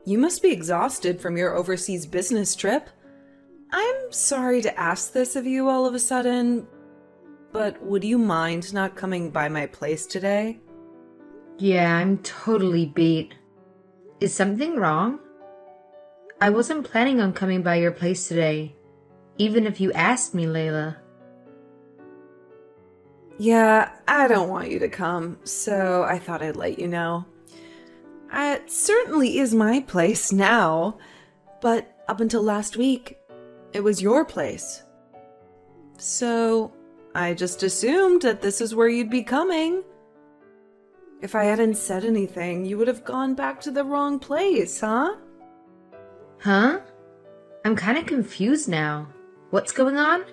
You must be exhausted from your overseas business trip. I'm sorry to ask this of you all of a sudden, but would you mind not coming by my place today? Yeah, I'm totally beat. Is something wrong? I wasn't planning on coming by your place today, even if you asked me, Layla. Yeah, I don't want you to come, so I thought I'd let you know. It certainly is my place now, but up until last week, it was your place. So I just assumed that this is where you'd be coming. If I hadn't said anything, you would have gone back to the wrong place, huh? Huh? I'm kind of confused now. What's going on?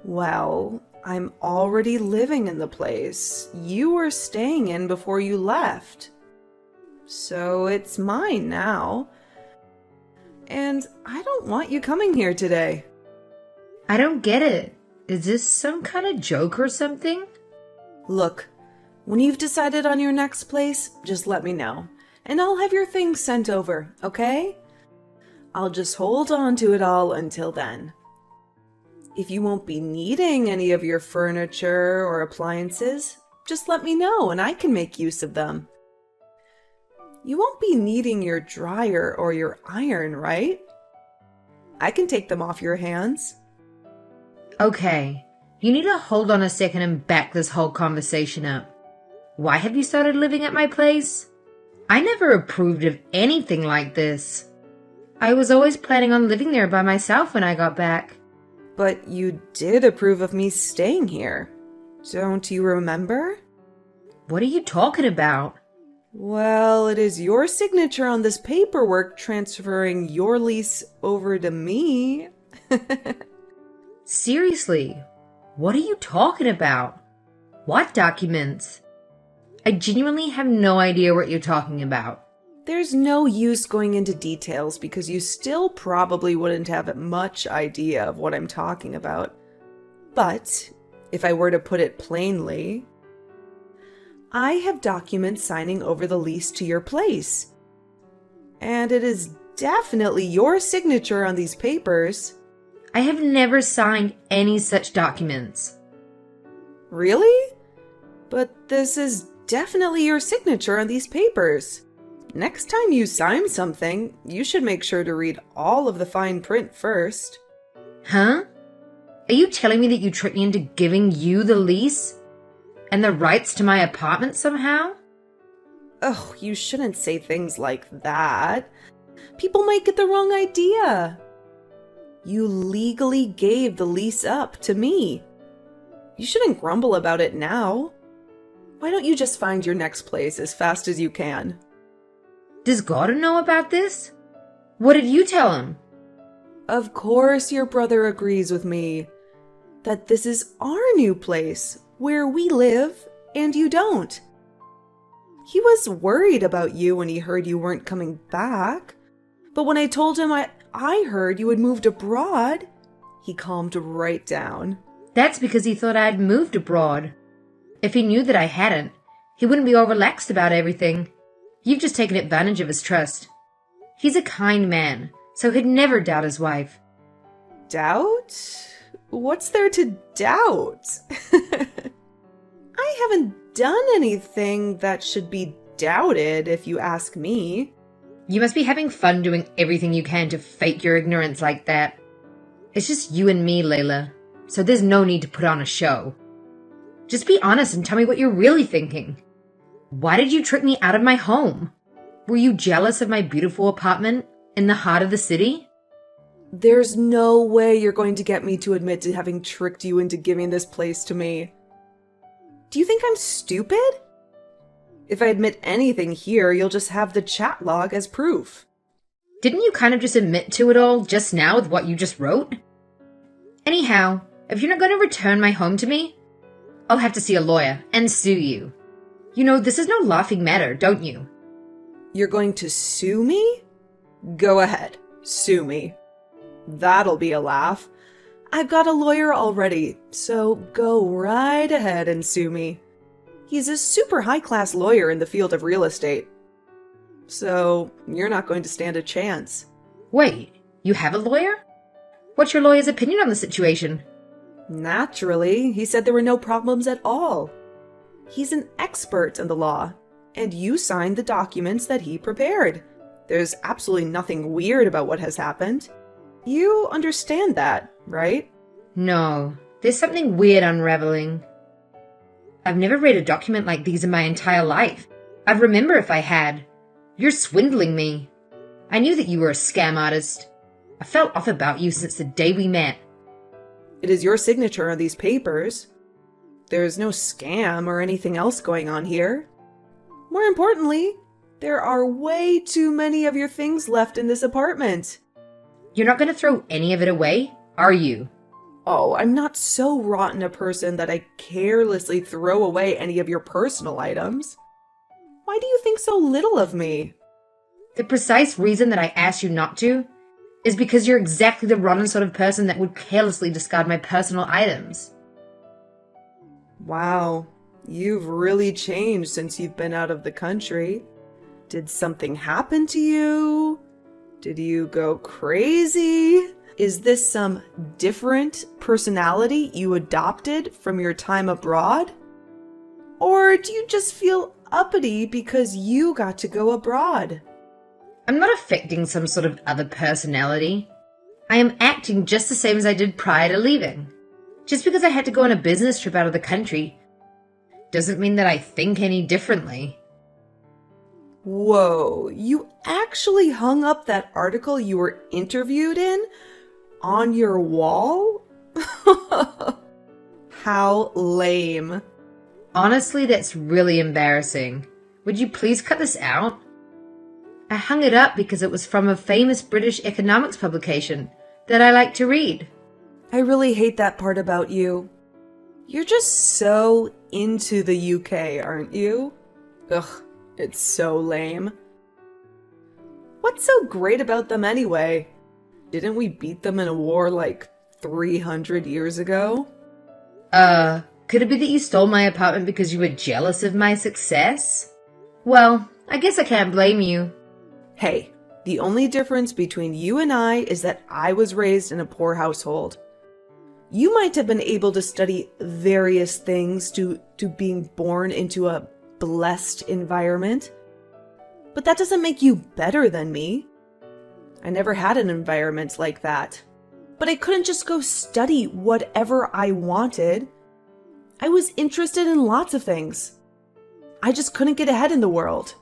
Well, I'm already living in the place you were staying in before you left. So it's mine now. And I don't want you coming here today. I don't get it. Is this some kind of joke or something? Look, when you've decided on your next place, just let me know, and I'll have your things sent over, okay? I'll just hold on to it all until then. If you won't be needing any of your furniture or appliances, just let me know and I can make use of them. You won't be needing your dryer or your iron, right? I can take them off your hands. Okay, you need to hold on a second and back this whole conversation up. Why have you started living at my place? I never approved of anything like this. I was always planning on living there by myself when I got back. But you did approve of me staying here. Don't you remember? What are you talking about? Well, it is your signature on this paperwork transferring your lease over to me. Seriously, what are you talking about? What documents? I genuinely have no idea what you're talking about. There's no use going into details because you still probably wouldn't have much idea of what I'm talking about. But if I were to put it plainly, I have documents signing over the lease to your place. And it is definitely your signature on these papers. I have never signed any such documents. Really? But this is definitely your signature on these papers. Next time you sign something, you should make sure to read all of the fine print first. Huh? Are you telling me that you tricked me into giving you the lease? And the rights to my apartment somehow? Oh, you shouldn't say things like that. People might get the wrong idea. You legally gave the lease up to me. You shouldn't grumble about it now. Why don't you just find your next place as fast as you can? Does Gordon know about this? What did you tell him? Of course your brother agrees with me that this is our new place where we live and you don't. He was worried about you when he heard you weren't coming back. But when I told him I heard you had moved abroad, he calmed right down. That's because he thought I had moved abroad. If he knew that I hadn't, he wouldn't be all relaxed about everything. You've just taken advantage of his trust. He's a kind man, so he'd never doubt his wife. Doubt? What's there to doubt? I haven't done anything that should be doubted, if you ask me. You must be having fun doing everything you can to fake your ignorance like that. It's just you and me, Layla, so there's no need to put on a show. Just be honest and tell me what you're really thinking. Why did you trick me out of my home? Were you jealous of my beautiful apartment in the heart of the city? There's no way you're going to get me to admit to having tricked you into giving this place to me. Do you think I'm stupid? If I admit anything here, you'll just have the chat log as proof. Didn't you kind of just admit to it all just now with what you just wrote? Anyhow, if you're not going to return my home to me, I'll have to see a lawyer and sue you. You know, this is no laughing matter, don't you? You're going to sue me? Go ahead, sue me. That'll be a laugh. I've got a lawyer already, so go right ahead and sue me. He's a super high-class lawyer in the field of real estate. So you're not going to stand a chance. Wait, you have a lawyer? What's your lawyer's opinion on the situation? Naturally, he said there were no problems at all. He's an expert in the law, and you signed the documents that he prepared. There's absolutely nothing weird about what has happened. You understand that, right? No, there's something weird unraveling. I've never read a document like these in my entire life. I'd remember if I had. You're swindling me. I knew that you were a scam artist. I felt off about you since the day we met. It is your signature on these papers. There's no scam or anything else going on here. More importantly, there are way too many of your things left in this apartment. You're not going to throw any of it away, are you? Oh, I'm not so rotten a person that I carelessly throw away any of your personal items. Why do you think so little of me? The precise reason that I asked you not to is because you're exactly the rotten sort of person that would carelessly discard my personal items. Wow, you've really changed since you've been out of the country. Did something happen to you? Did you go crazy? Is this some different personality you adopted from your time abroad? Or do you just feel uppity because you got to go abroad? I'm not affecting some sort of other personality. I am acting just the same as I did prior to leaving. Just because I had to go on a business trip out of the country doesn't mean that I think any differently. Whoa, you actually hung up that article you were interviewed in on your wall? How lame. Honestly, that's really embarrassing. Would you please cut this out? I hung it up because it was from a famous British economics publication that I like to read. I really hate that part about you. You're just so into the UK, aren't you? Ugh, it's so lame. What's so great about them anyway? Didn't we beat them in a war like 300 years ago? Could it be that you stole my apartment because you were jealous of my success? Well, I guess I can't blame you. Hey, the only difference between you and I is that I was raised in a poor household. You might have been able to study various things to being born into a blessed environment, but that doesn't make you better than me. I never had an environment like that, but I couldn't just go study whatever I wanted. I was interested in lots of things. I just couldn't get ahead in the world.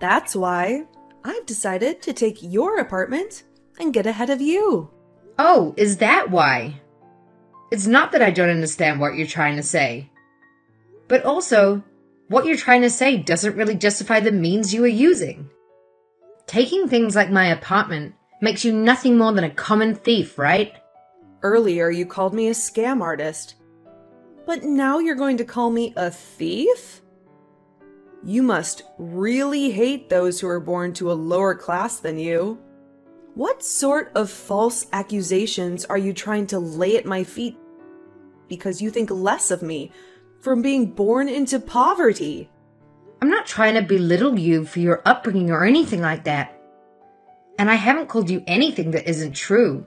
That's why I've decided to take your apartment and get ahead of you. Oh, is that why? It's not that I don't understand what you're trying to say. But also, what you're trying to say doesn't really justify the means you are using. Taking things like my apartment makes you nothing more than a common thief, right? Earlier, you called me a scam artist. But now you're going to call me a thief? You must really hate those who are born to a lower class than you. What sort of false accusations are you trying to lay at my feet because you think less of me from being born into poverty? I'm not trying to belittle you for your upbringing or anything like that. And I haven't called you anything that isn't true.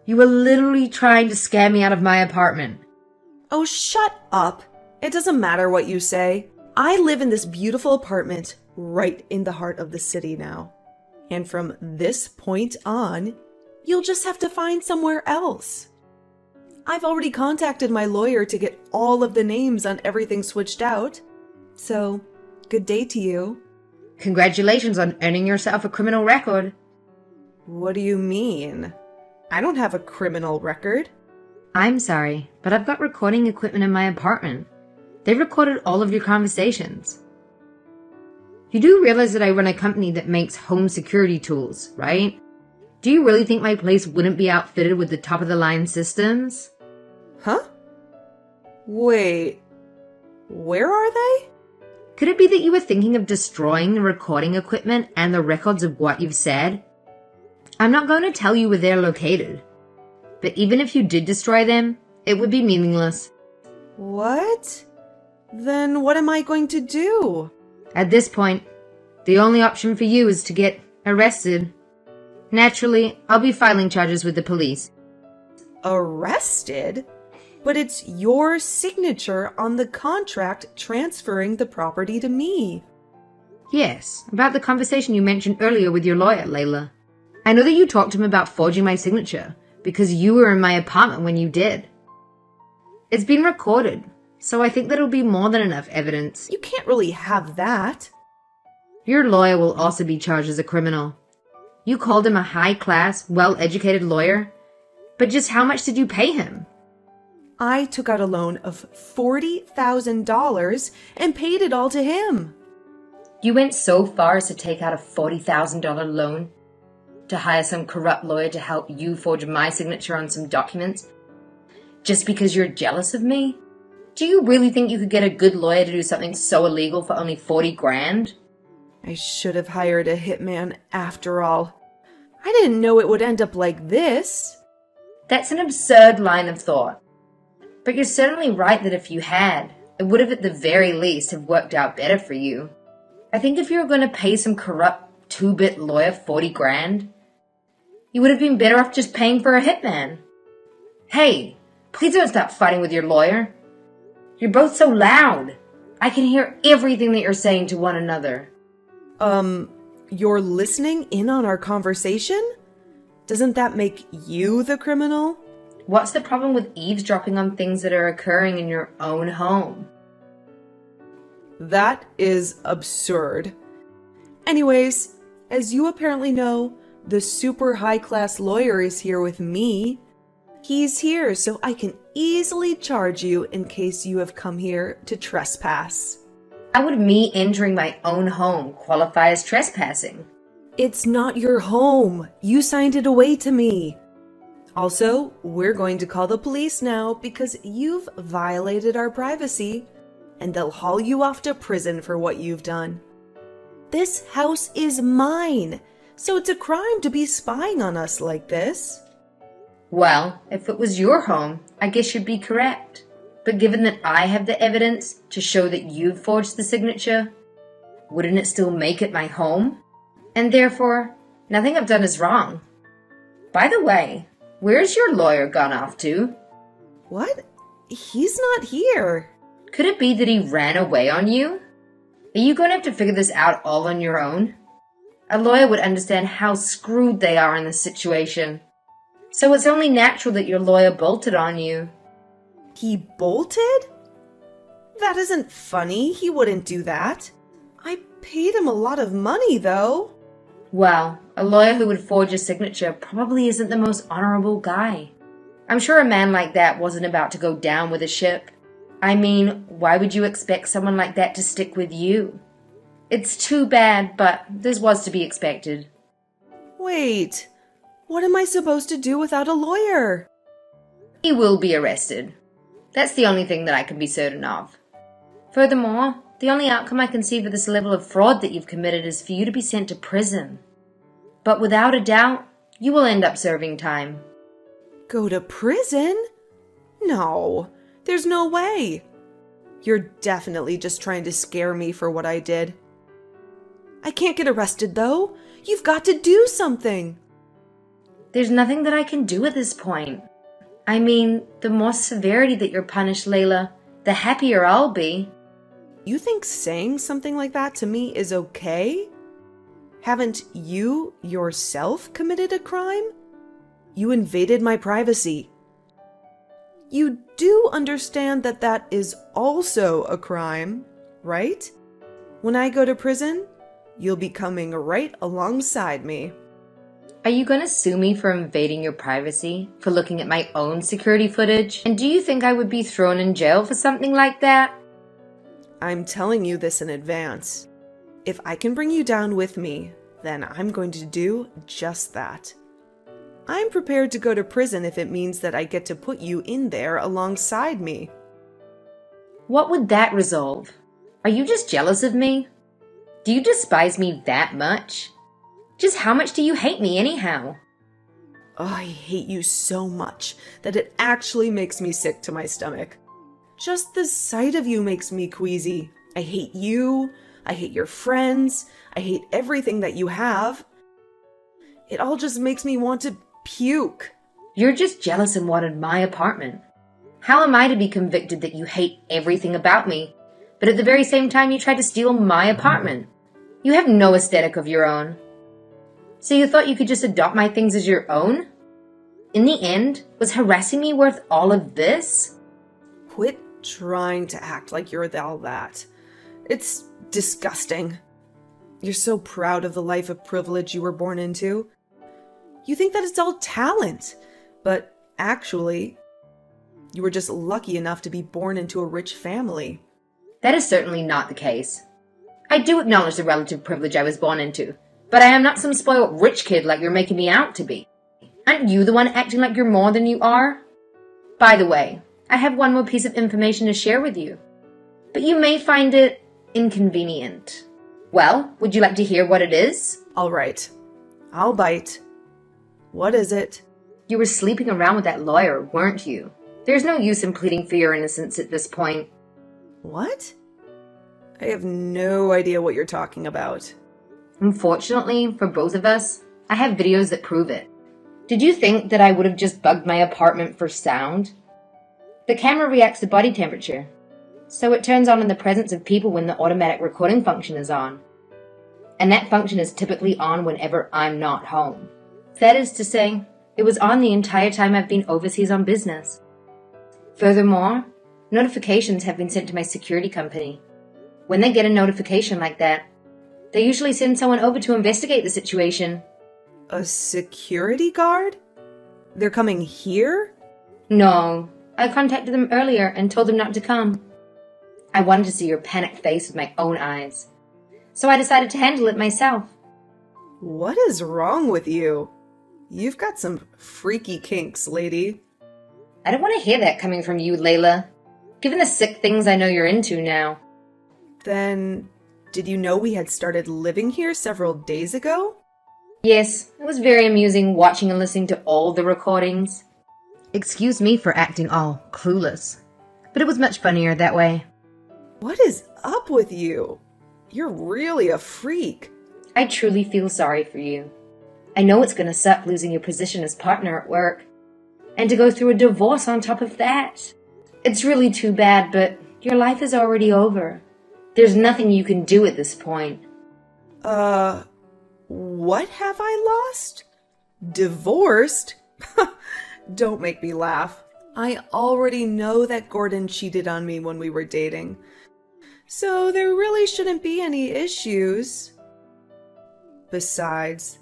You were literally trying to scare me out of my apartment. Oh, shut up. It doesn't matter what you say. I live in this beautiful apartment right in the heart of the city now. And from this point on, you'll just have to find somewhere else. I've already contacted my lawyer to get all of the names on everything switched out. So, good day to you. Congratulations on earning yourself a criminal record. What do you mean? I don't have a criminal record. I'm sorry, but I've got recording equipment in my apartment. They recorded all of your conversations. You do realize that I run a company that makes home security tools, right? Do you really think my place wouldn't be outfitted with the top-of-the-line systems? Huh? Wait, where are they? Could it be that you were thinking of destroying the recording equipment and the records of what you've said? I'm not going to tell you where they're located. But even if you did destroy them, it would be meaningless. What? Then what am I going to do? At this point, The only option for you is to get arrested. Naturally, I'll be filing charges with the police. Arrested? But it's your signature on the contract transferring the property to me. Yes, about the conversation you mentioned earlier with your lawyer, Layla. I know that you talked to him about forging my signature, because you were in my apartment when you did. It's been recorded, so I think that'll be more than enough evidence. You can't really have that. Your lawyer will also be charged as a criminal. You called him a high-class, well-educated lawyer, but just how much did you pay him? I took out a loan of $40,000 and paid it all to him. You went so far as to take out a $40,000 loan to hire some corrupt lawyer to help you forge my signature on some documents just because you're jealous of me? Do you really think you could get a good lawyer to do something so illegal for only 40 grand? I should have hired a hitman after all. I didn't know it would end up like this. That's an absurd line of thought. But you're certainly right that if you had, it would have at the very least have worked out better for you. I think if you were going to pay some corrupt 2-bit lawyer 40 grand, you would have been better off just paying for a hitman. Hey, please don't stop fighting with your lawyer. You're both so loud. I can hear everything that you're saying to one another. You're listening in on our conversation? Doesn't that make you the criminal? What's the problem with eavesdropping on things that are occurring in your own home? That is absurd. Anyways, as you apparently know, the super high-class lawyer is here with me. He's here so I can easily charge you in case you have come here to trespass. How would me entering my own home qualify as trespassing? It's not your home. You signed it away to me. Also, we're going to call the police now because you've violated our privacy, and they'll haul you off to prison for what you've done. This house is mine, so it's a crime to be spying on us like this. Well, if it was your home, I guess you'd be correct. But given that I have the evidence to show that you've forged the signature, wouldn't it still make it my home? And therefore, nothing I've done is wrong. By the way, where's your lawyer gone off to? What? He's not here. Could it be that he ran away on you? Are you going to have to figure this out all on your own? A lawyer would understand how screwed they are in this situation. So it's only natural that your lawyer bolted on you. He bolted? That isn't funny. He wouldn't do that. I paid him a lot of money, though. Well, a lawyer who would forge a signature probably isn't the most honorable guy. I'm sure a man like that wasn't about to go down with a ship. I mean, why would you expect someone like that to stick with you? It's too bad, but this was to be expected. Wait, what am I supposed to do without a lawyer? He will be arrested. That's the only thing that I can be certain of. Furthermore, the only outcome I can see for this level of fraud that you've committed is for you to be sent to prison. But without a doubt, you will end up serving time. Go to prison? No, there's no way. You're definitely just trying to scare me for what I did. I can't get arrested, though. You've got to do something. There's nothing that I can do at this point. I mean, the more severity that you're punished, Layla, the happier I'll be. You think saying something like that to me is okay? Haven't you yourself committed a crime? You invaded my privacy. You do understand that that is also a crime, right? When I go to prison, you'll be coming right alongside me. Are you going to sue me for invading your privacy, for looking at my own security footage? And do you think I would be thrown in jail for something like that? I'm telling you this in advance. If I can bring you down with me, then I'm going to do just that. I'm prepared to go to prison if it means that I get to put you in there alongside me. What would that resolve? Are you just jealous of me? Do you despise me that much? Just how much do you hate me anyhow? Oh, I hate you so much that it actually makes me sick to my stomach. Just the sight of you makes me queasy. I hate you. I hate your friends. I hate everything that you have. It all just makes me want to puke. You're just jealous and wanted my apartment. How am I to be convicted that you hate everything about me, but at the very same time you tried to steal my apartment? You have no aesthetic of your own. So you thought you could just adopt my things as your own? In the end, was harassing me worth all of this? Quit trying to act like you're all that. It's disgusting. You're so proud of the life of privilege you were born into. You think that it's all talent, but actually, you were just lucky enough to be born into a rich family. That is certainly not the case. I do acknowledge the relative privilege I was born into, but I am not some spoiled rich kid like you're making me out to be. Aren't you the one acting like you're more than you are? By the way, I have one more piece of information to share with you, but you may find it inconvenient. Well, would you like to hear what it is? All right, I'll bite. What is it? You were sleeping around with that lawyer, weren't you? There's no use in pleading for your innocence at this point. What? I have no idea what you're talking about. Unfortunately, for both of us, I have videos that prove it. Did you think that I would have just bugged my apartment for sound? The camera reacts to body temperature, so it turns on in the presence of people when the automatic recording function is on. And that function is typically on whenever I'm not home. That is to say, it was on the entire time I've been overseas on business. Furthermore, notifications have been sent to my security company. When they get a notification like that, they usually send someone over to investigate the situation. A security guard? They're coming here? No, I contacted them earlier and told them not to come. I wanted to see your panicked face with my own eyes, so I decided to handle it myself. What is wrong with you? You've got some freaky kinks, lady. I don't want to hear that coming from you, Layla, given the sick things I know you're into now. Then, did you know we had started living here several days ago? Yes, it was very amusing watching and listening to all the recordings. Excuse me for acting all clueless, but it was much funnier that way. What is up with you? You're really a freak. I truly feel sorry for you. I know it's going to suck losing your position as partner at work, and to go through a divorce on top of that. It's really too bad, but your life is already over. There's nothing you can do at this point. What have I lost? Divorced? Don't make me laugh. I already know that Gordon cheated on me when we were dating, so there really shouldn't be any issues. Besides,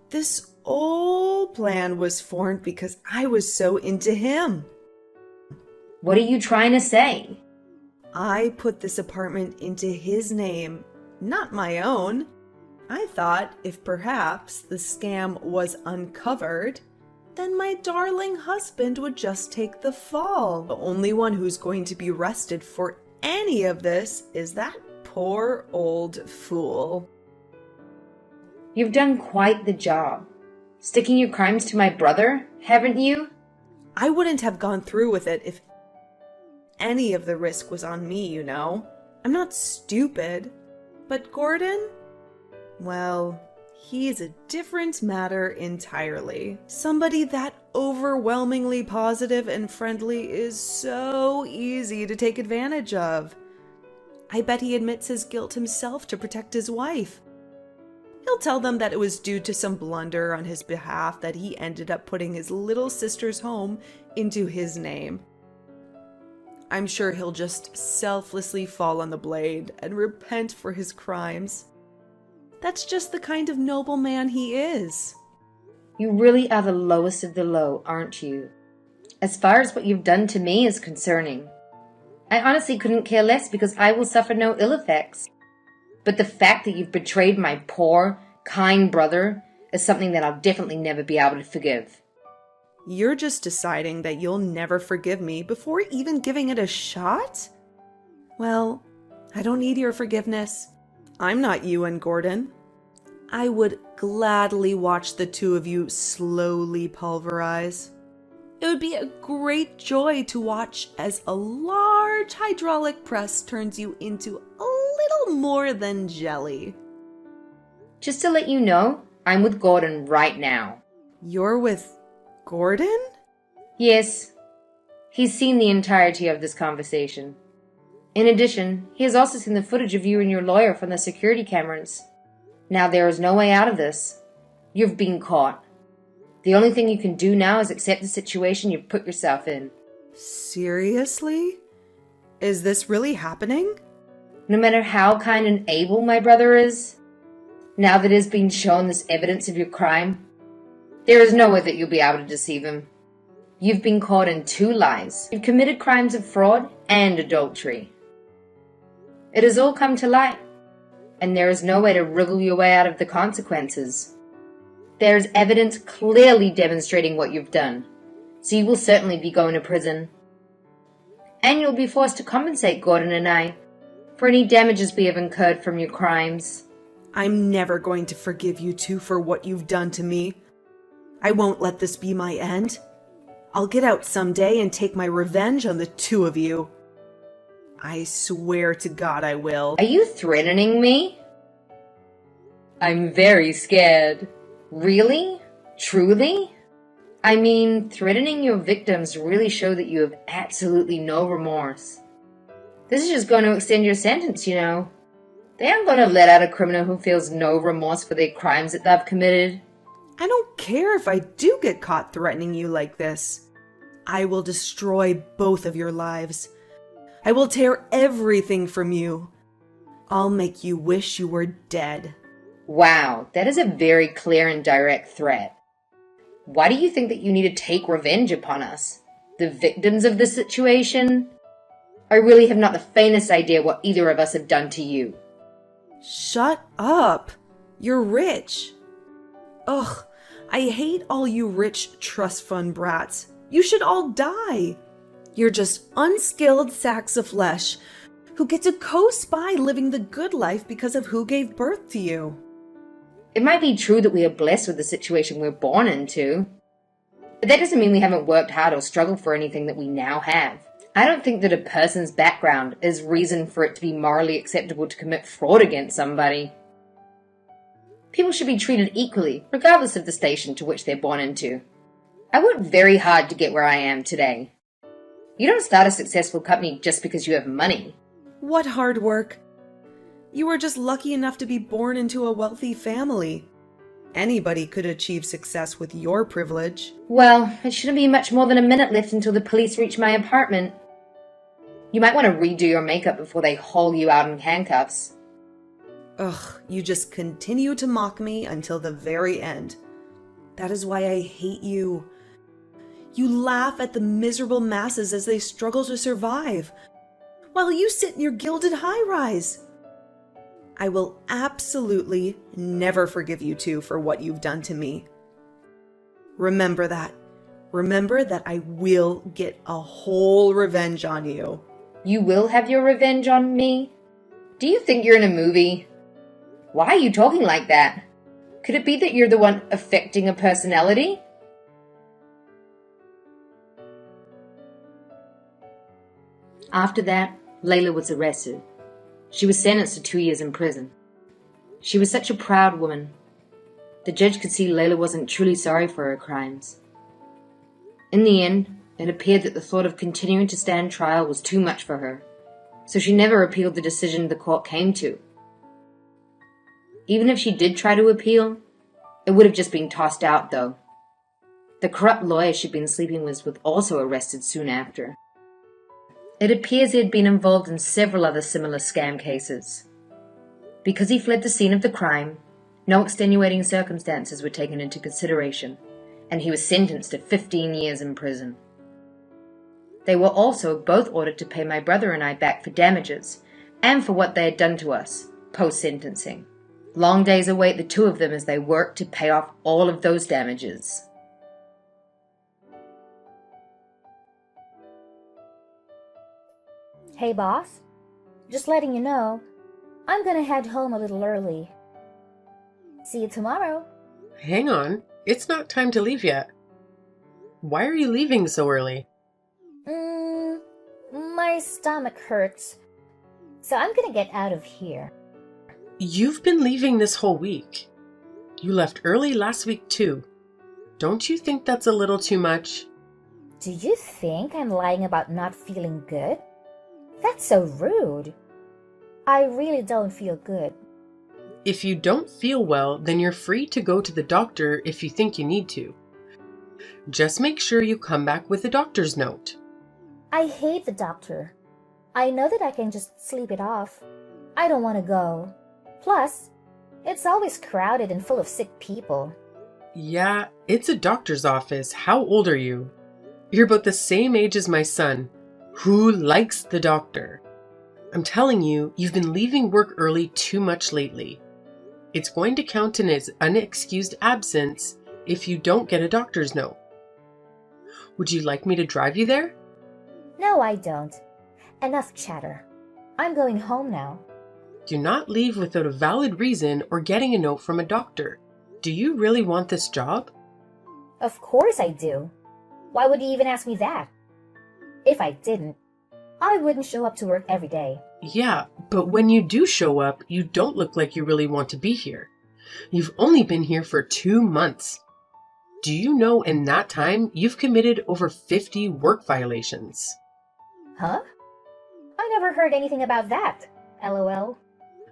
this whole plan was formed because I was so into him. What are you trying to say? I put this apartment into his name, not my own. I thought if perhaps the scam was uncovered, then my darling husband would just take the fall. The only one who's going to be arrested for any of this is that poor old fool. You've done quite the job. Sticking your crimes to my brother, haven't you? I wouldn't have gone through with it if any of the risk was on me, you know. I'm not stupid. But Gordon? Well, he's a different matter entirely. Somebody that overwhelmingly positive and friendly is so easy to take advantage of. I bet he admits his guilt himself to protect his wife. He'll tell them that it was due to some blunder on his behalf that he ended up putting his little sister's home into his name. I'm sure he'll just selflessly fall on the blade and repent for his crimes. That's just the kind of noble man he is. You really are the lowest of the low, aren't you? As far as what you've done to me is concerning. I honestly couldn't care less because I will suffer no ill effects. But the fact that you've betrayed my poor, kind brother is something that I'll definitely never be able to forgive. You're just deciding that you'll never forgive me before even giving it a shot? Well, I don't need your forgiveness. I'm not you and Gordon. I would gladly watch the two of you slowly pulverize. It would be a great joy to watch as a large hydraulic press turns you into a little more than jelly. Just to let you know, I'm with Gordon right now. You're with Gordon? Yes, he's seen the entirety of this conversation. In addition, he has also seen the footage of you and your lawyer from the security cameras. Now there is no way out of this. You've been caught. The only thing you can do now is accept the situation you've put yourself in. Seriously? Is this really happening? No matter how kind and able my brother is, now that it has been shown this evidence of your crime, there is no way that you'll be able to deceive him. You've been caught in 2 lies. You've committed crimes of fraud and adultery. It has all come to light, and there is no way to wriggle your way out of the consequences. There is evidence clearly demonstrating what you've done, so you will certainly be going to prison. And you'll be forced to compensate Gordon and I for any damages we have incurred from your crimes. I'm never going to forgive you two for what you've done to me. I won't let this be my end. I'll get out someday and take my revenge on the 2 of you. I swear to God I will. Are you threatening me? I'm very scared. Really? Truly? I mean, threatening your victims really show that you have absolutely no remorse. This is just going to extend your sentence, you know. They aren't going to let out a criminal who feels no remorse for their crimes that they've committed. I don't care if I do get caught threatening you like this. I will destroy both of your lives. I will tear everything from you. I'll make you wish you were dead. Wow, that is a very clear and direct threat. Why do you think that you need to take revenge upon us? The victims of the situation? I really have not the faintest idea what either of us have done to you. Shut up. You're rich. Ugh, I hate all you rich trust fund brats. You should all die. You're just unskilled sacks of flesh who get to coast by living the good life because of who gave birth to you. It might be true that we are blessed with the situation we're born into, but that doesn't mean we haven't worked hard or struggled for anything that we now have. I don't think that a person's background is reason for it to be morally acceptable to commit fraud against somebody. People should be treated equally, regardless of the station to which they're born into. I worked very hard to get where I am today. You don't start a successful company just because you have money. What hard work? You were just lucky enough to be born into a wealthy family. Anybody could achieve success with your privilege. Well, it shouldn't be much more than a minute left until the police reach my apartment. You might want to redo your makeup before they haul you out in handcuffs. Ugh, you just continue to mock me until the very end. That is why I hate you. You laugh at the miserable masses as they struggle to survive, while you sit in your gilded high-rise. I will absolutely never forgive you two for what you've done to me. Remember that. Remember that I will get a whole revenge on you. You will have your revenge on me? Do you think you're in a movie? Why are you talking like that? Could it be that you're the one affecting a personality? After that, Layla was arrested. She was sentenced to 2 years in prison. She was such a proud woman. The judge could see Layla wasn't truly sorry for her crimes. In the end, it appeared that the thought of continuing to stand trial was too much for her, so she never appealed the decision the court came to. Even if she did try to appeal, it would have just been tossed out, though. The corrupt lawyer she'd been sleeping with was also arrested soon after. It appears he had been involved in several other similar scam cases. Because he fled the scene of the crime, no extenuating circumstances were taken into consideration, and he was sentenced to 15 years in prison. They were also both ordered to pay my brother and I back for damages, and for what they had done to us, post-sentencing. Long days await the 2 of them as they work to pay off all of those damages. Hey boss, just letting you know, I'm gonna head home a little early. See you tomorrow. Hang on, it's not time to leave yet. Why are you leaving so early? My stomach hurts. So I'm gonna get out of here. You've been leaving this whole week. You left early last week too. Don't you think that's a little too much? Do you think I'm lying about not feeling good? That's so rude. I really don't feel good. If you don't feel well, then you're free to go to the doctor if you think you need to. Just make sure you come back with a doctor's note. I hate the doctor. I know that I can just sleep it off. I don't want to go. Plus, it's always crowded and full of sick people. Yeah, it's a doctor's office. How old are you? You're about the same age as my son, who likes the doctor. I'm telling you, you've been leaving work early too much lately. It's going to count in as unexcused absence if you don't get a doctor's note. Would you like me to drive you there? No, I don't. Enough chatter. I'm going home now. Do not leave without a valid reason or getting a note from a doctor. Do you really want this job? Of course I do. Why would you even ask me that? If I didn't, I wouldn't show up to work every day. Yeah, but when you do show up, you don't look like you really want to be here. You've only been here for 2 months. Do you know in that time you've committed over 50 work violations? Huh? I never heard anything about that. LOL.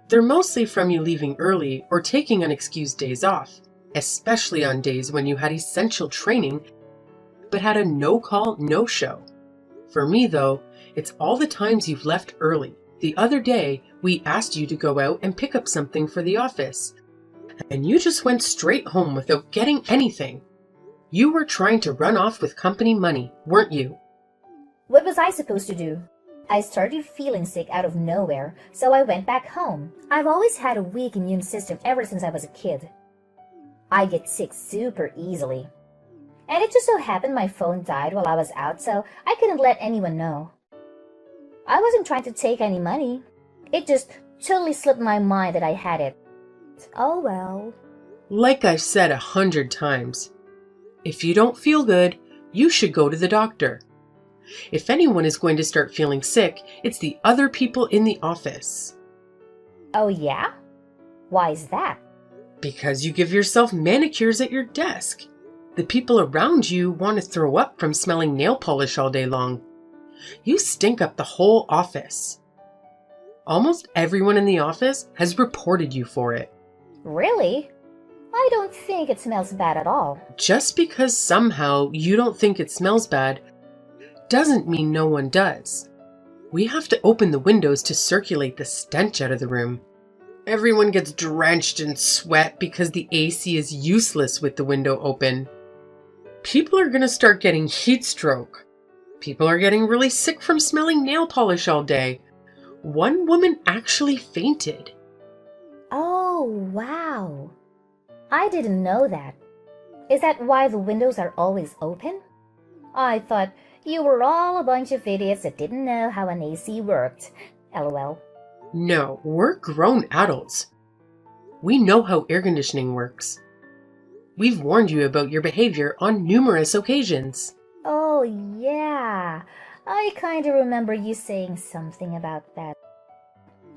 They're mostly from you leaving early or taking unexcused days off, especially on days when you had essential training but had a no-call, no-show. For me, though, it's all the times you've left early. The other day, we asked you to go out and pick up something for the office, and you just went straight home without getting anything. You were trying to run off with company money, weren't you? What was I supposed to do? I started feeling sick out of nowhere, so I went back home. I've always had a weak immune system ever since I was a kid. I get sick super easily. And it just so happened my phone died while I was out, so I couldn't let anyone know. I wasn't trying to take any money. It just totally slipped my mind that I had it. Oh well. Like I've said 100 times, if you don't feel good, you should go to the doctor. If anyone is going to start feeling sick, it's the other people in the office. Oh yeah? Why is that? Because you give yourself manicures at your desk. The people around you want to throw up from smelling nail polish all day long. You stink up the whole office. Almost everyone in the office has reported you for it. Really? I don't think it smells bad at all. Just because somehow you don't think it smells bad doesn't mean no one does. We have to open the windows to circulate the stench out of the room. Everyone gets drenched in sweat because the AC is useless with the window open. People are going to start getting heat stroke. People are getting really sick from smelling nail polish all day. One woman actually fainted. Oh, wow. I didn't know that. Is that why the windows are always open? I thought you were all a bunch of idiots that didn't know how an AC worked. LOL. No, we're grown adults. We know how air conditioning works. We've warned you about your behavior on numerous occasions. Oh, yeah. I kind of remember you saying something about that.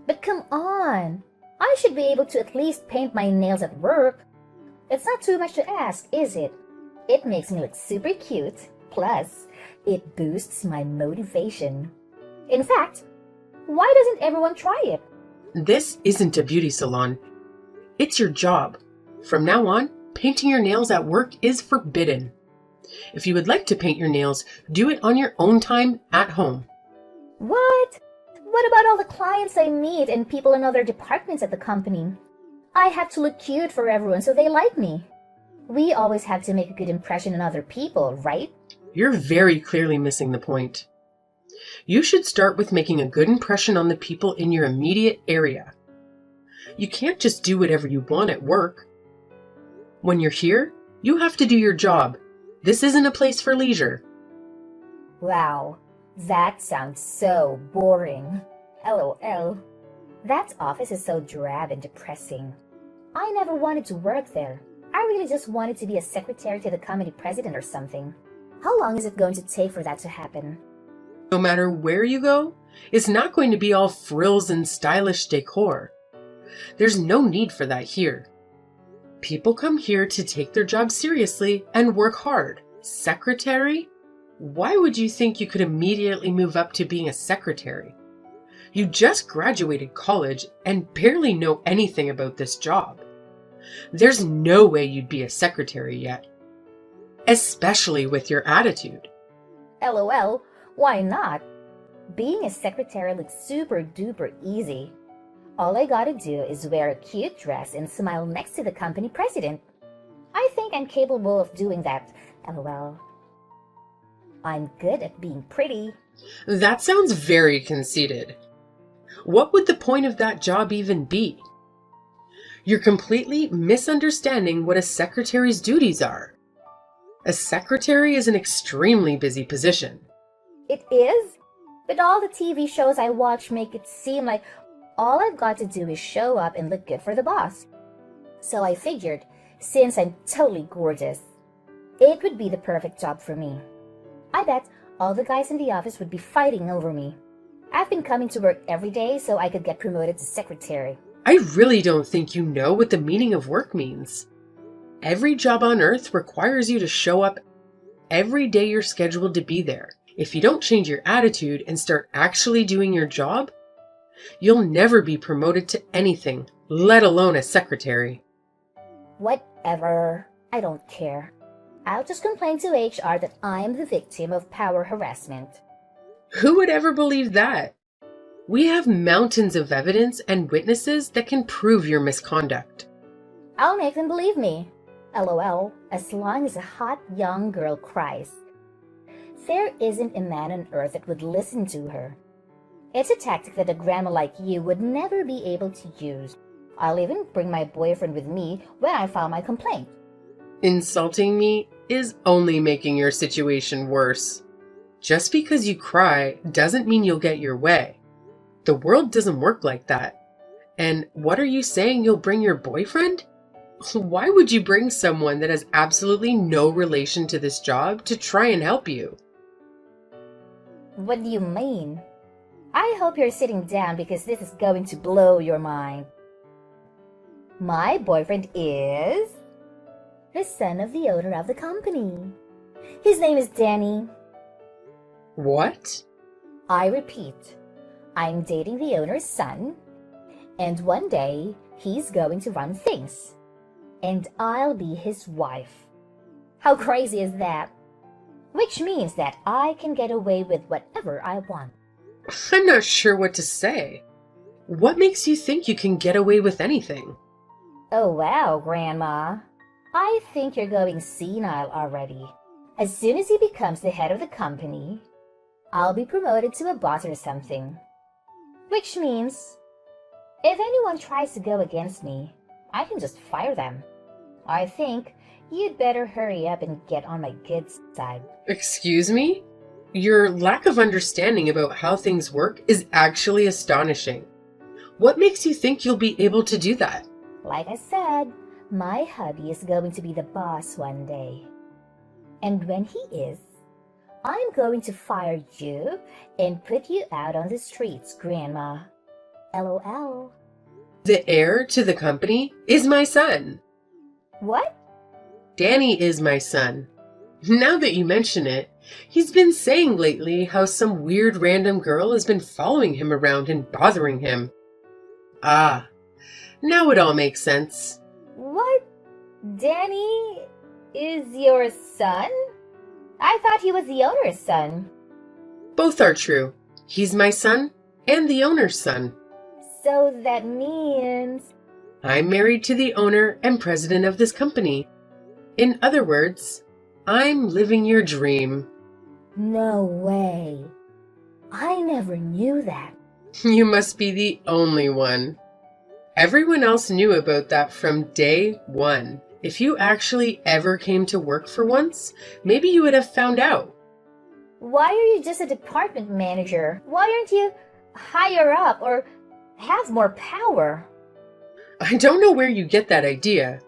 But come on. I should be able to at least paint my nails at work. It's not too much to ask, is it? It makes me look super cute. Plus, it boosts my motivation. In fact, why doesn't everyone try it? This isn't a beauty salon. It's your job. From now on, painting your nails at work is forbidden. If you would like to paint your nails, do it on your own time at home. What? What about all the clients I meet and people in other departments at the company? I have to look cute for everyone so they like me. We always have to make a good impression on other people, right? You're very clearly missing the point. You should start with making a good impression on the people in your immediate area. You can't just do whatever you want at work. When you're here, you have to do your job. This isn't a place for leisure. Wow, that sounds so boring. LOL. That office is so drab and depressing. I never wanted to work there. I really just wanted to be a secretary to the company president or something. How long is it going to take for that to happen? No matter where you go, It's not going to be all frills and stylish decor. There's no need for that here. People come here to take their job seriously and work hard. Secretary? Why would you think you could immediately move up to being a secretary? You just graduated college and barely know anything about this job. There's no way you'd be a secretary yet, especially with your attitude. LOL, why not? Being a secretary looks super duper easy. All I gotta do is wear a cute dress and smile next to the company president. I think I'm capable of doing that. LOL. I'm good at being pretty. That sounds very conceited. What would the point of that job even be? You're completely misunderstanding what a secretary's duties are. A secretary is an extremely busy position. It is? But all the TV shows I watch make it seem like all I've got to do is show up and look good for the boss. So I figured, since I'm totally gorgeous, it would be the perfect job for me. I bet all the guys in the office would be fighting over me. I've been coming to work every day so I could get promoted to secretary. I really don't think you know what the meaning of work means. Every job on earth requires you to show up every day you're scheduled to be there. If you don't change your attitude and start actually doing your job, you'll never be promoted to anything, let alone a secretary. Whatever. I don't care. I'll just complain to HR that I'm the victim of power harassment. Who would ever believe that? We have mountains of evidence and witnesses that can prove your misconduct. I'll make them believe me. LOL, as long as a hot young girl cries. There isn't a man on earth that would listen to her. It's a tactic that a grandma like you would never be able to use. I'll even bring my boyfriend with me when I file my complaint. Insulting me is only making your situation worse. Just because you cry doesn't mean you'll get your way. The world doesn't work like that. And what are you saying, you'll bring your boyfriend? Why would you bring someone that has absolutely no relation to this job to try and help you? What do you mean? I hope you're sitting down because this is going to blow your mind. My boyfriend is the son of the owner of the company. His name is Danny. What? I repeat, I'm dating the owner's son, and one day he's going to run things, and I'll be his wife. How crazy is that? Which means that I can get away with whatever I want. I'm not sure what to say. What makes you think you can get away with anything? Oh wow, Grandma. I think you're going senile already. As soon as he becomes the head of the company, I'll be promoted to a boss or something. Which means, if anyone tries to go against me, I can just fire them. I think you'd better hurry up and get on my good side. Excuse me? Your lack of understanding about how things work is actually astonishing. What makes you think you'll be able to do that? Like I said, my hubby is going to be the boss one day. And when he is, I'm going to fire you and put you out on the streets, Grandma. LOL. The heir to the company is my son. What? Danny is my son. Now that you mention it, he's been saying lately how some weird random girl has been following him around and bothering him. Ah, now it all makes sense. What? Danny is your son? I thought he was the owner's son. Both are true. He's my son and the owner's son. So that means... I'm married to the owner and president of this company. In other words, I'm living your dream. No way. I never knew that. You must be the only one. Everyone else knew about that from day one. If you actually ever came to work for once, maybe you would have found out. Why are you just a department manager? Why aren't you higher up or have more power? I don't know where you get that idea.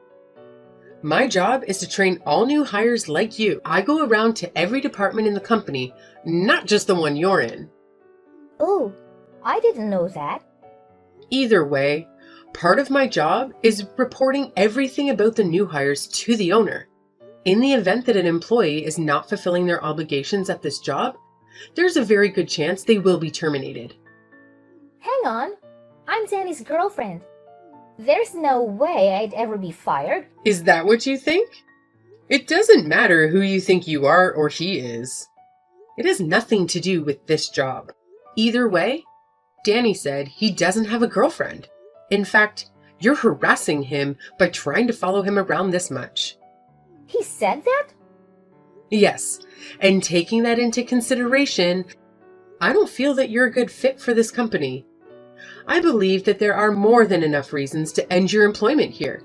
My job is to train all new hires like you. I go around to every department in the company, not just the one you're in. Oh, I didn't know that. Either way, part of my job is reporting everything about the new hires to the owner. In the event that an employee is not fulfilling their obligations at this job, there's a very good chance they will be terminated. Hang on. I'm Danny's girlfriend. There's no way I'd ever be fired. Is that what you think? It doesn't matter who you think you are or he is. It has nothing to do with this job. Either way, Danny said he doesn't have a girlfriend. In fact, you're harassing him by trying to follow him around this much. He said that? Yes, and taking that into consideration, I don't feel that you're a good fit for this company. I believe that there are more than enough reasons to end your employment here.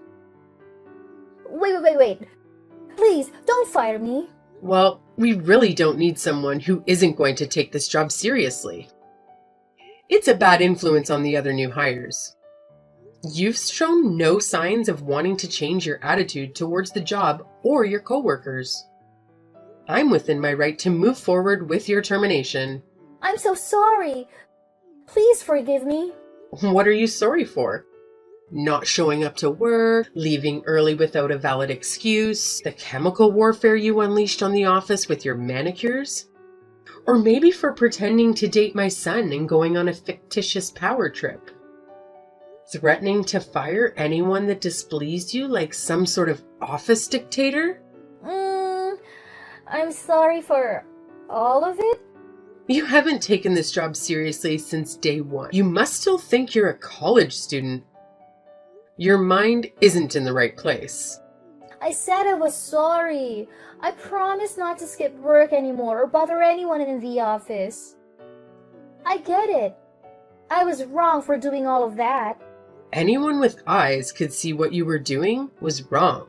Wait. Please, don't fire me. Well, we really don't need someone who isn't going to take this job seriously. It's a bad influence on the other new hires. You've shown no signs of wanting to change your attitude towards the job or your coworkers. I'm within my right to move forward with your termination. I'm so sorry. Please forgive me. What are you sorry for? Not showing up to work, leaving early without a valid excuse, the chemical warfare you unleashed on the office with your manicures? Or maybe for pretending to date my son and going on a fictitious power trip? Threatening to fire anyone that displeased you like some sort of office dictator? I'm sorry for all of it. You haven't taken this job seriously since day one. You must still think you're a college student. Your mind isn't in the right place. I said I was sorry. I promised not to skip work anymore or bother anyone in the office. I get it. I was wrong for doing all of that. Anyone with eyes could see what you were doing was wrong.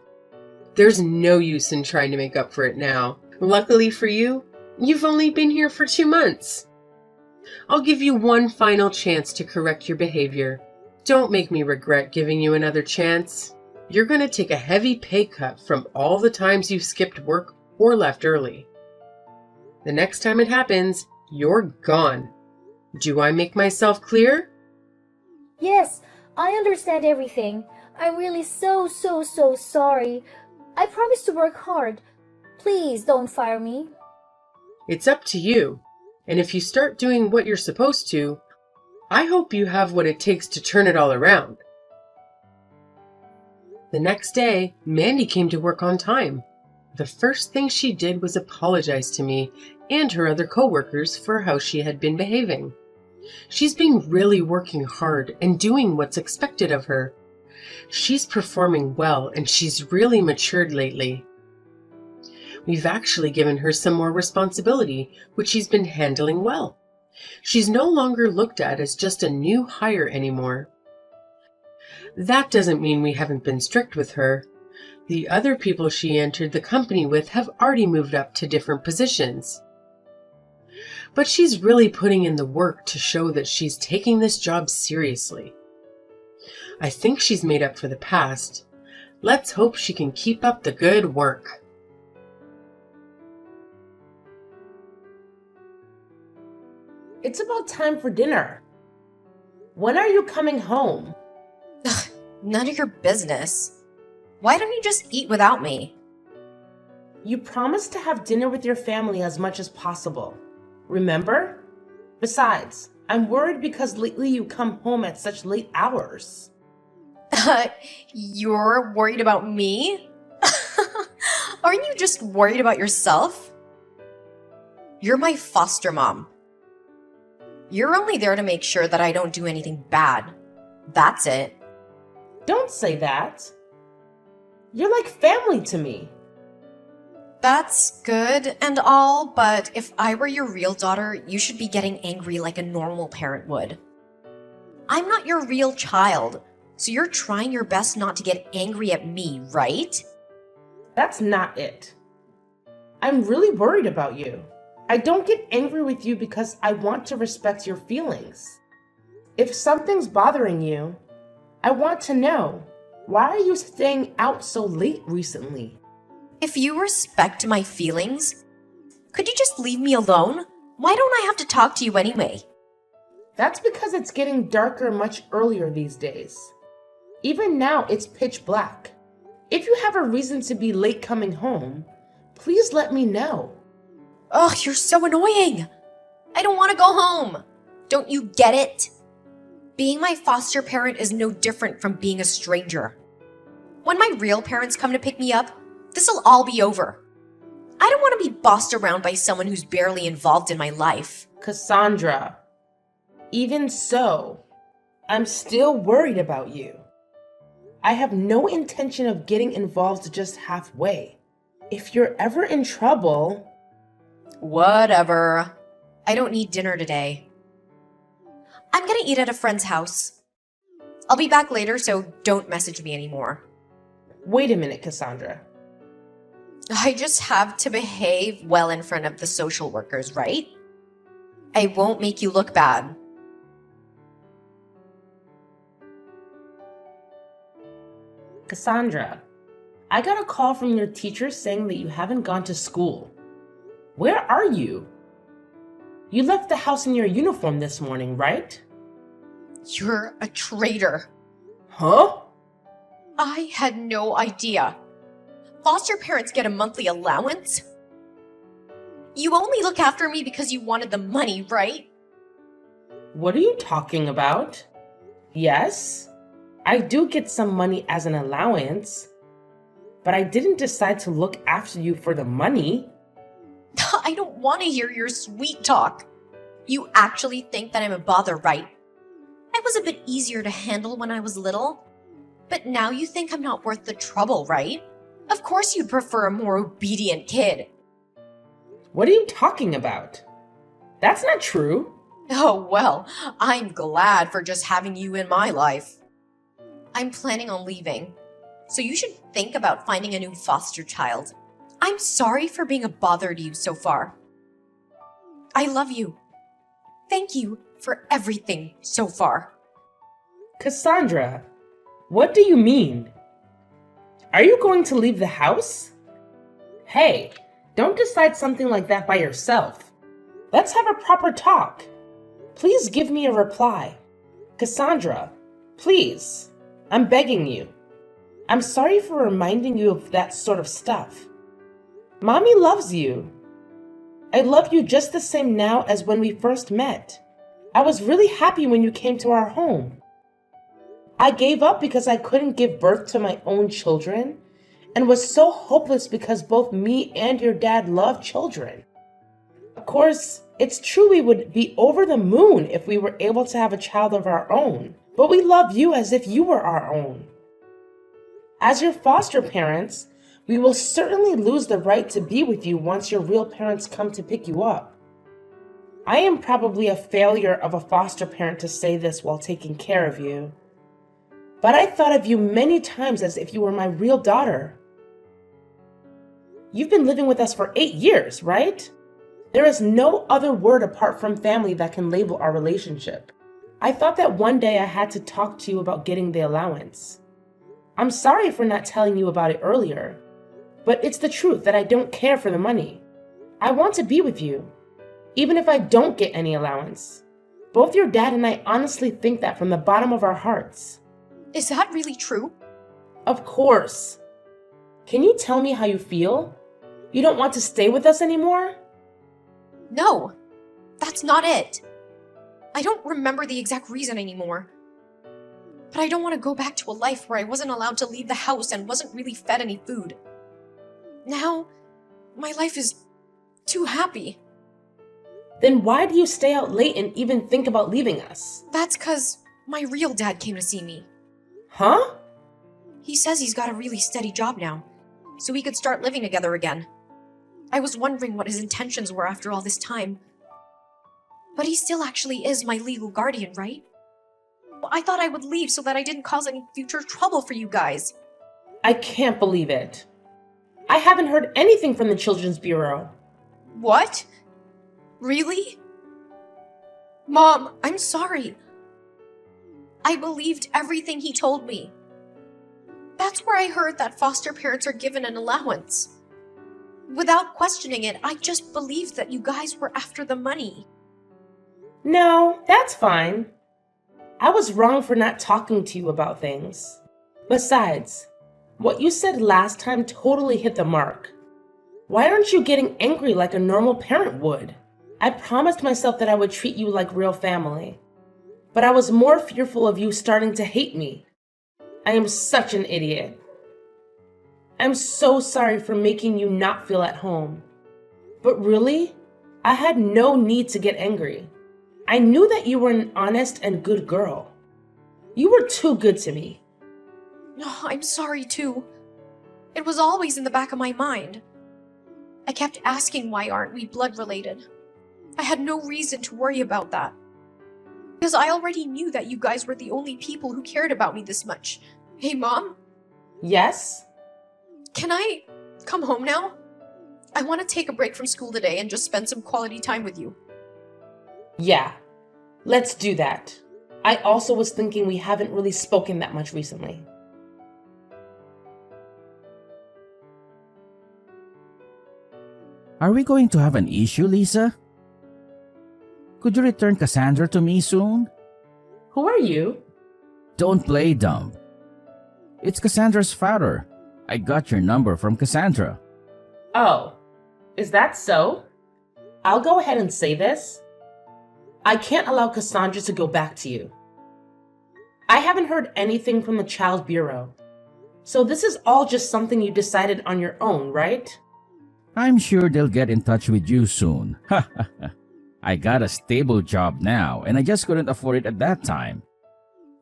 There's no use in trying to make up for it now. Luckily for you, you've only been here for 2 months. I'll give you one final chance to correct your behavior. Don't make me regret giving you another chance. You're going to take a heavy pay cut from all the times you've skipped work or left early. The next time it happens, you're gone. Do I make myself clear? Yes, I understand everything. I'm really so sorry. I promise to work hard. Please don't fire me. It's up to you. And if you start doing what you're supposed to, I hope you have what it takes to turn it all around. The next day, Mandy came to work on time. The first thing she did was apologize to me and her other coworkers for how she had been behaving. She's been really working hard and doing what's expected of her. She's performing well and she's really matured lately. We've actually given her some more responsibility, which she's been handling well. She's no longer looked at as just a new hire anymore. That doesn't mean we haven't been strict with her. The other people she entered the company with have already moved up to different positions. But she's really putting in the work to show that she's taking this job seriously. I think she's made up for the past. Let's hope she can keep up the good work. It's about time for dinner. When are you coming home? None of your business. Why don't you just eat without me? You promised to have dinner with your family as much as possible. Remember? Besides, I'm worried because lately you come home at such late hours. You're worried about me? Aren't you just worried about yourself? You're my foster mom. You're only there to make sure that I don't do anything bad. That's it. Don't say that. You're like family to me. That's good and all, but if I were your real daughter, you should be getting angry like a normal parent would. I'm not your real child, so you're trying your best not to get angry at me, right? That's not it. I'm really worried about you. I don't get angry with you because I want to respect your feelings. If something's bothering you, I want to know. Why are you staying out so late recently? If you respect my feelings, could you just leave me alone? Why don't I have to talk to you anyway? That's because it's getting darker much earlier these days. Even now, it's pitch black. If you have a reason to be late coming home, please let me know. Ugh, you're so annoying. I don't want to go home. Don't you get it? Being my foster parent is no different from being a stranger. When my real parents come to pick me up, this'll all be over. I don't want to be bossed around by someone who's barely involved in my life. Cassandra, even so, I'm still worried about you. I have no intention of getting involved just halfway. If you're ever in trouble... Whatever. I don't need dinner today. I'm gonna eat at a friend's house. I'll be back later, so don't message me anymore. Wait a minute, Cassandra. I just have to behave well in front of the social workers, right? I won't make you look bad. Cassandra, I got a call from your teacher saying that you haven't gone to school. Where are you? You left the house in your uniform this morning, right? You're a traitor. Huh? I had no idea. Foster parents get a monthly allowance? You only look after me because you wanted the money, right? What are you talking about? Yes, I do get some money as an allowance, but I didn't decide to look after you for the money. I don't want to hear your sweet talk. You actually think that I'm a bother, right? I was a bit easier to handle when I was little. But now you think I'm not worth the trouble, right? Of course you'd prefer a more obedient kid. What are you talking about? That's not true. Oh, well, I'm glad for just having you in my life. I'm planning on leaving, so you should think about finding a new foster child. I'm sorry for being a bother to you so far. I love you. Thank you for everything so far. Cassandra, what do you mean? Are you going to leave the house? Hey, don't decide something like that by yourself. Let's have a proper talk. Please give me a reply. Cassandra, please, I'm begging you. I'm sorry for reminding you of that sort of stuff. Mommy loves you. I love you just the same now as when we first met. I was really happy when you came to our home. I gave up because I couldn't give birth to my own children and was so hopeless because both me and your dad love children. Of course, it's true we would be over the moon if we were able to have a child of our own, but we love you as if you were our own. As your foster parents, we will certainly lose the right to be with you once your real parents come to pick you up. I am probably a failure of a foster parent to say this while taking care of you, but I thought of you many times as if you were my real daughter. You've been living with us for 8 years, right? There is no other word apart from family that can label our relationship. I thought that one day I had to talk to you about getting the allowance. I'm sorry for not telling you about it earlier, but it's the truth that I don't care for the money. I want to be with you, even if I don't get any allowance. Both your dad and I honestly think that from the bottom of our hearts. Is that really true? Of course. Can you tell me how you feel? You don't want to stay with us anymore? No, that's not it. I don't remember the exact reason anymore. But I don't want to go back to a life where I wasn't allowed to leave the house and wasn't really fed any food. Now, my life is too happy. Then why do you stay out late and even think about leaving us? That's 'cause my real dad came to see me. Huh? He says he's got a really steady job now, so we could start living together again. I was wondering what his intentions were after all this time. But he still actually is my legal guardian, right? I thought I would leave so that I didn't cause any future trouble for you guys. I can't believe it. I haven't heard anything from the Children's Bureau. What? Really? Mom, I'm sorry. I believed everything he told me. That's where I heard that foster parents are given an allowance. Without questioning it, I just believed that you guys were after the money. No, that's fine. I was wrong for not talking to you about things. Besides, what you said last time totally hit the mark. Why aren't you getting angry like a normal parent would? I promised myself that I would treat you like real family. But I was more fearful of you starting to hate me. I am such an idiot. I'm so sorry for making you not feel at home. But really, I had no need to get angry. I knew that you were an honest and good girl. You were too good to me. No, I'm sorry too. It was always in the back of my mind. I kept asking why aren't we blood related. I had no reason to worry about that. Because I already knew that you guys were the only people who cared about me this much. Hey, Mom? Yes? Can I come home now? I want to take a break from school today and just spend some quality time with you. Yeah, let's do that. I also was thinking we haven't really spoken that much recently. Are we going to have an issue, Lisa? Could you return Cassandra to me soon? Who are you? Don't play dumb. It's Cassandra's father. I got your number from Cassandra. Oh, is that so? I'll go ahead and say this. I can't allow Cassandra to go back to you. I haven't heard anything from the Child Bureau. So this is all just something you decided on your own, right? I'm sure they'll get in touch with you soon. I got a stable job now, and I just couldn't afford it at that time.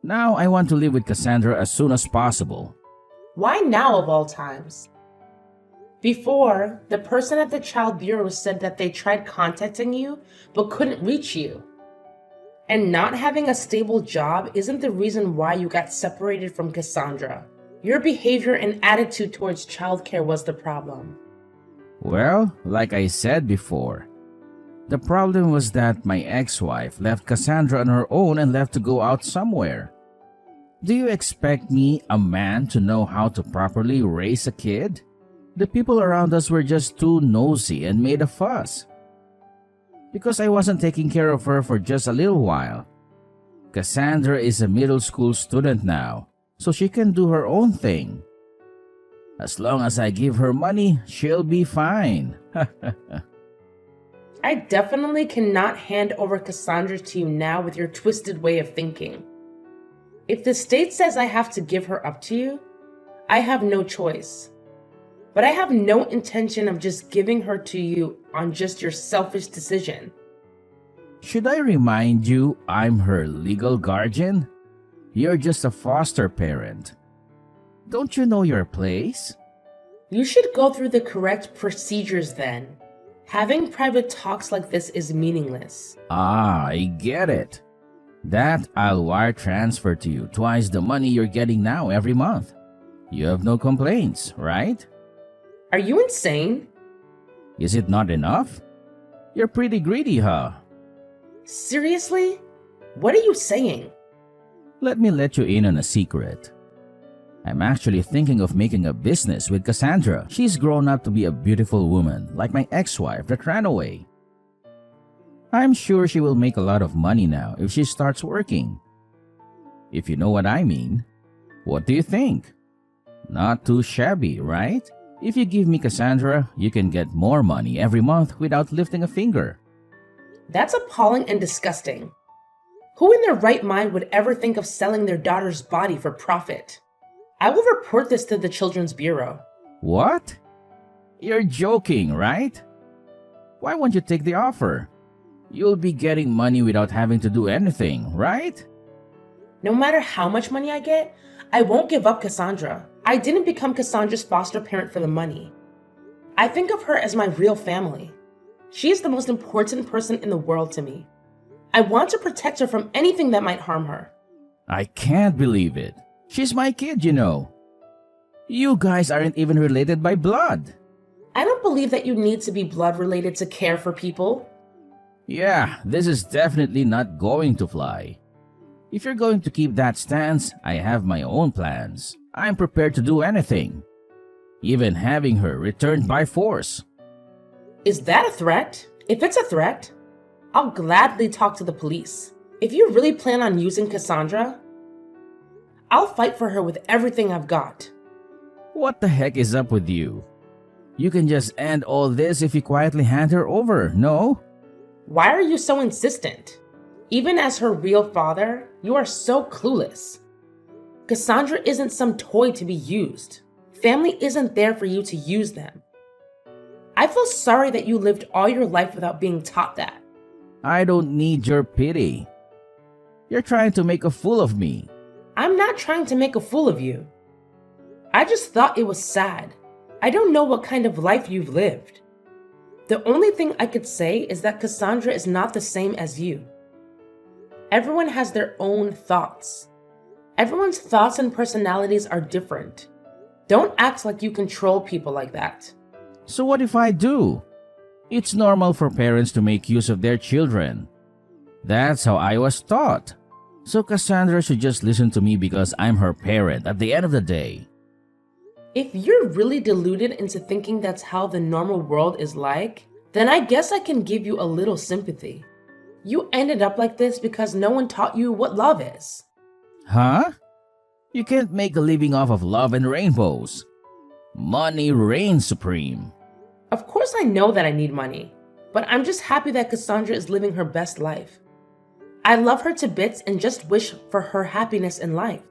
Now I want to live with Cassandra as soon as possible. Why now of all times? Before, the person at the Child Bureau said that they tried contacting you but couldn't reach you. And not having a stable job isn't the reason why you got separated from Cassandra. Your behavior and attitude towards childcare was the problem. Well, like I said before, the problem was that my ex-wife left Cassandra on her own and left to go out somewhere. Do you expect me, a man, to know how to properly raise a kid? The people around us were just too nosy and made a fuss. Because I wasn't taking care of her for just a little while. Cassandra is a middle school student now, so she can do her own thing. As long as I give her money, she'll be fine. I definitely cannot hand over Cassandra to you now with your twisted way of thinking. If the state says I have to give her up to you, I have no choice. But I have no intention of just giving her to you on just your selfish decision. Should I remind you I'm her legal guardian? You're just a foster parent. Don't you know your place? You should go through the correct procedures then. Having private talks like this is meaningless. Ah, I get it. That I'll wire transfer to you twice the money you're getting now every month. You have no complaints, right? Are you insane? Is it not enough? You're pretty greedy, huh? Seriously? What are you saying? Let me let you in on a secret. I'm actually thinking of making a business with Cassandra. She's grown up to be a beautiful woman, like my ex-wife that ran away. I'm sure she will make a lot of money now if she starts working. If you know what I mean. What do you think? Not too shabby, right? If you give me Cassandra, you can get more money every month without lifting a finger. That's appalling and disgusting. Who in their right mind would ever think of selling their daughter's body for profit? I will report this to the Children's Bureau. What? You're joking, right? Why won't you take the offer? You'll be getting money without having to do anything, right? No matter how much money I get, I won't give up Cassandra. I didn't become Cassandra's foster parent for the money. I think of her as my real family. She is the most important person in the world to me. I want to protect her from anything that might harm her. I can't believe it. She's my kid, you know. You guys aren't even related by blood. I don't believe that you need to be blood related to care for people. Yeah, this is definitely not going to fly. If you're going to keep that stance, I have my own plans. I'm prepared to do anything. Even having her returned by force. Is that a threat? If it's a threat, I'll gladly talk to the police. If you really plan on using Cassandra, I'll fight for her with everything I've got. What the heck is up with you? You can just end all this if you quietly hand her over, no? Why are you so insistent? Even as her real father, you are so clueless. Cassandra isn't some toy to be used. Family isn't there for you to use them. I feel sorry that you lived all your life without being taught that. I don't need your pity. You're trying to make a fool of me. I'm not trying to make a fool of you. I just thought it was sad. I don't know what kind of life you've lived. The only thing I could say is that Cassandra is not the same as you. Everyone has their own thoughts. Everyone's thoughts and personalities are different. Don't act like you control people like that. So what if I do? It's normal for parents to make use of their children. That's how I was taught. So Cassandra should just listen to me because I'm her parent at the end of the day. If you're really deluded into thinking that's how the normal world is like, then I guess I can give you a little sympathy. You ended up like this because no one taught you what love is. Huh? You can't make a living off of love and rainbows. Money reigns supreme. Of course I know that I need money, but I'm just happy that Cassandra is living her best life. I love her to bits and just wish for her happiness in life.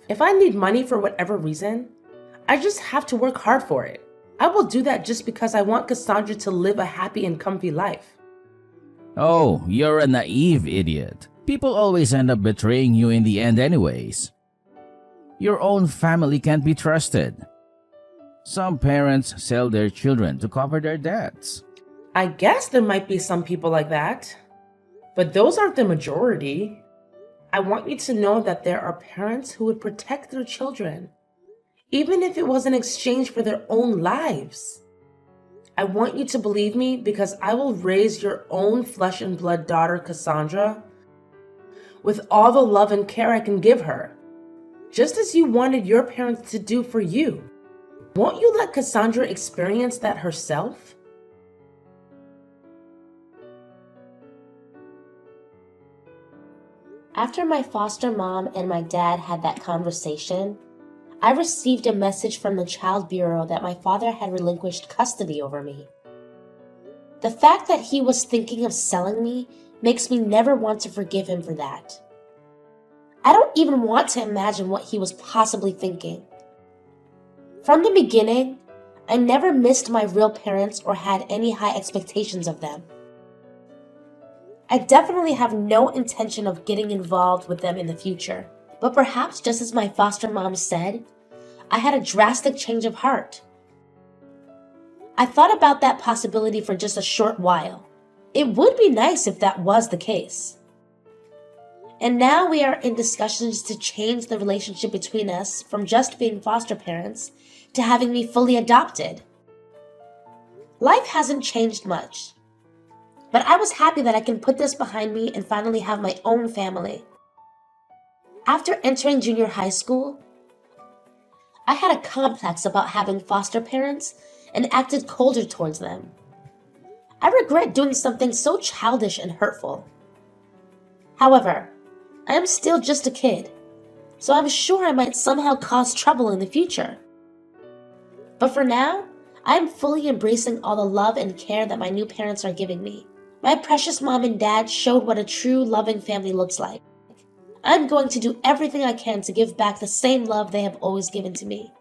If I need money for whatever reason, I just have to work hard for it. I will do that just because I want Cassandra to live a happy and comfy life. Oh, you're a naive idiot. People always end up betraying you in the end anyways. Your own family can't be trusted. Some parents sell their children to cover their debts. I guess there might be some people like that, but those aren't the majority. I want you to know that there are parents who would protect their children, even if it was in exchange for their own lives. I want you to believe me because I will raise your own flesh and blood daughter, Cassandra, with all the love and care I can give her, just as you wanted your parents to do for you. Won't you let Cassandra experience that herself? After my foster mom and my dad had that conversation, I received a message from the Child Bureau that my father had relinquished custody over me. The fact that he was thinking of selling me makes me never want to forgive him for that. I don't even want to imagine what he was possibly thinking. From the beginning, I never missed my real parents or had any high expectations of them. I definitely have no intention of getting involved with them in the future. But perhaps just as my foster mom said, I had a drastic change of heart. I thought about that possibility for just a short while. It would be nice if that was the case. And now we are in discussions to change the relationship between us from just being foster parents to having me fully adopted. Life hasn't changed much, but I was happy that I can put this behind me and finally have my own family. After entering junior high school, I had a complex about having foster parents and acted colder towards them. I regret doing something so childish and hurtful. However, I am still just a kid, so I'm sure I might somehow cause trouble in the future. But for now, I am fully embracing all the love and care that my new parents are giving me. My precious mom and dad showed what a true loving family looks like. I'm going to do everything I can to give back the same love they have always given to me.